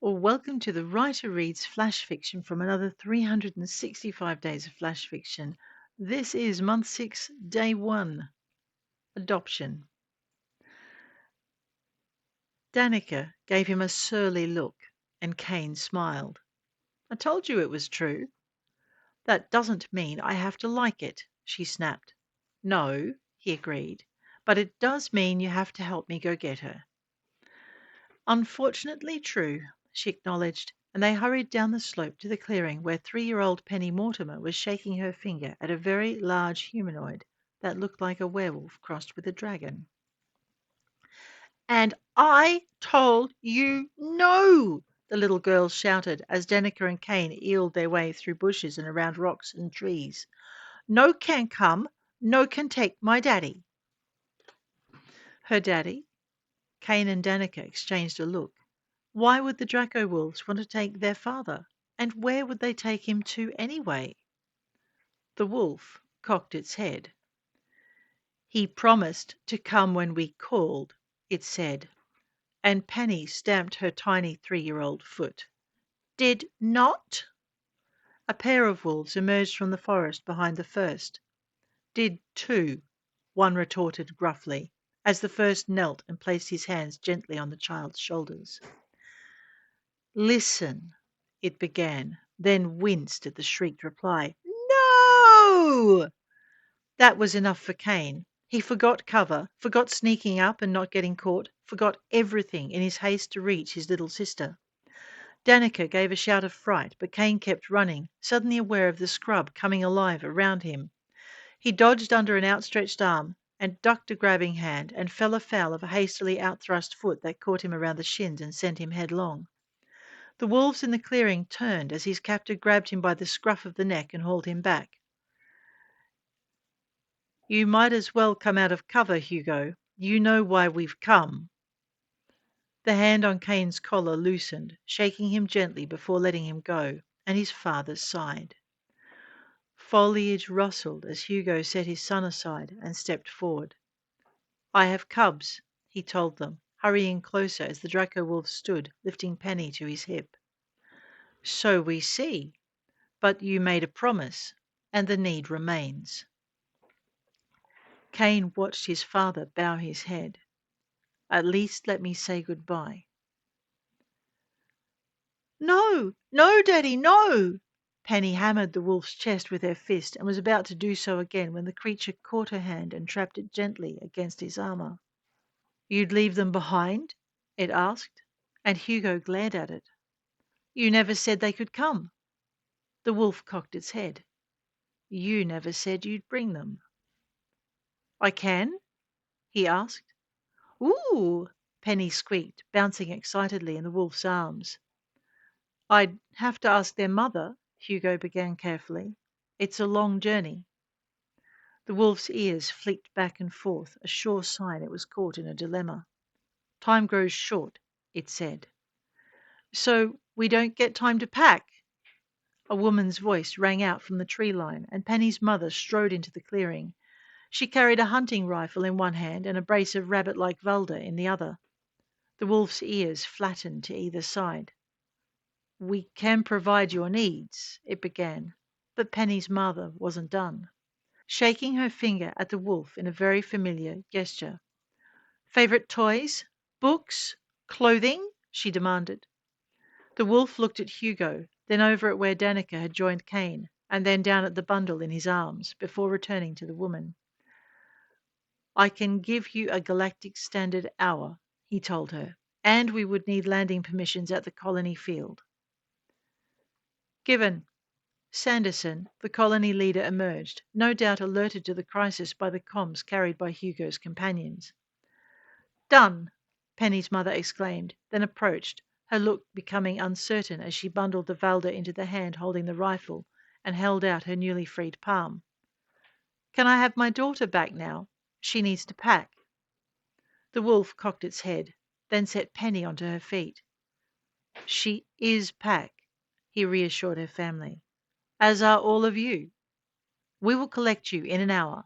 Well, welcome to the Writer Reads Flash Fiction from another 365 days of flash fiction. This is month 6, day 1, Adoption. Danica gave him a surly look, and Kane smiled. I told you it was true. That doesn't mean I have to like it, she snapped. No, he agreed, but it does mean you have to help me go get her. Unfortunately true, she acknowledged, and they hurried down the slope to the clearing where 3-year-old Penny Mortimer was shaking her finger at a very large humanoid that looked like a werewolf crossed with a dragon. And I told you no, the little girl shouted as Danica and Kane eeled their way through bushes and around rocks and trees. No can come, no can take my daddy. Her daddy? Kane and Danica exchanged a look. Why would the Draco wolves want to take their father? And where would they take him to anyway? The wolf cocked its head. He promised to come when we called, it said, and Penny stamped her tiny 3-year-old foot. Did not? A pair of wolves emerged from the forest behind the first. Did too, one retorted gruffly, as the first knelt and placed his hands gently on the child's shoulders. Listen, it began, then winced at the shrieked reply. No! That was enough for Kane. He forgot cover, forgot sneaking up and not getting caught, forgot everything in his haste to reach his little sister. Danica gave a shout of fright, but Kane kept running, suddenly aware of the scrub coming alive around him. He dodged under an outstretched arm and ducked a grabbing hand and fell afoul of a hastily outthrust foot that caught him around the shins and sent him headlong. The wolves in the clearing turned as his captor grabbed him by the scruff of the neck and hauled him back. You might as well come out of cover, Hugo. You know why we've come. The hand on Kane's collar loosened, shaking him gently before letting him go, and his father sighed. Foliage rustled as Hugo set his son aside and stepped forward. I have cubs, he told them, hurrying closer as the Draco wolf stood, lifting Penny to his hip. So we see. But you made a promise, and the need remains. Kane watched his father bow his head. At least let me say goodbye. No, no, Daddy, no! Penny hammered the wolf's chest with her fist and was about to do so again when the creature caught her hand and trapped it gently against his armor. You'd leave them behind? It asked, and Hugo glared at it. You never said they could come. The wolf cocked its head. You never said you'd bring them. I can? He asked. Ooh! Penny squeaked, bouncing excitedly in the wolf's arms. I'd have to ask their mother, Hugo began carefully. It's a long journey. The wolf's ears flicked back and forth, a sure sign it was caught in a dilemma. Time grows short, it said. So we don't get time to pack? A woman's voice rang out from the tree line, and Penny's mother strode into the clearing. She carried a hunting rifle in one hand and a brace of rabbit-like Valda in the other. The wolf's ears flattened to either side. We can provide your needs, it began, but Penny's mother wasn't done, shaking her finger at the wolf in a very familiar gesture. Favorite toys? Books? Clothing? She demanded. The wolf looked at Hugo, then over at where Danica had joined Kane, and then down at the bundle in his arms, before returning to the woman. I can give you a galactic standard hour, he told her, and we would need landing permissions at the colony field. Given. Sanderson, the colony leader, emerged, no doubt alerted to the crisis by the comms carried by Hugo's companions. Done, Penny's mother exclaimed, then approached, her look becoming uncertain as she bundled the Valda into the hand holding the rifle and held out her newly freed palm. Can I have my daughter back now? She needs to pack. The wolf cocked its head, then set Penny onto her feet. She is pack, he reassured her family, as are all of you. We will collect you in an hour.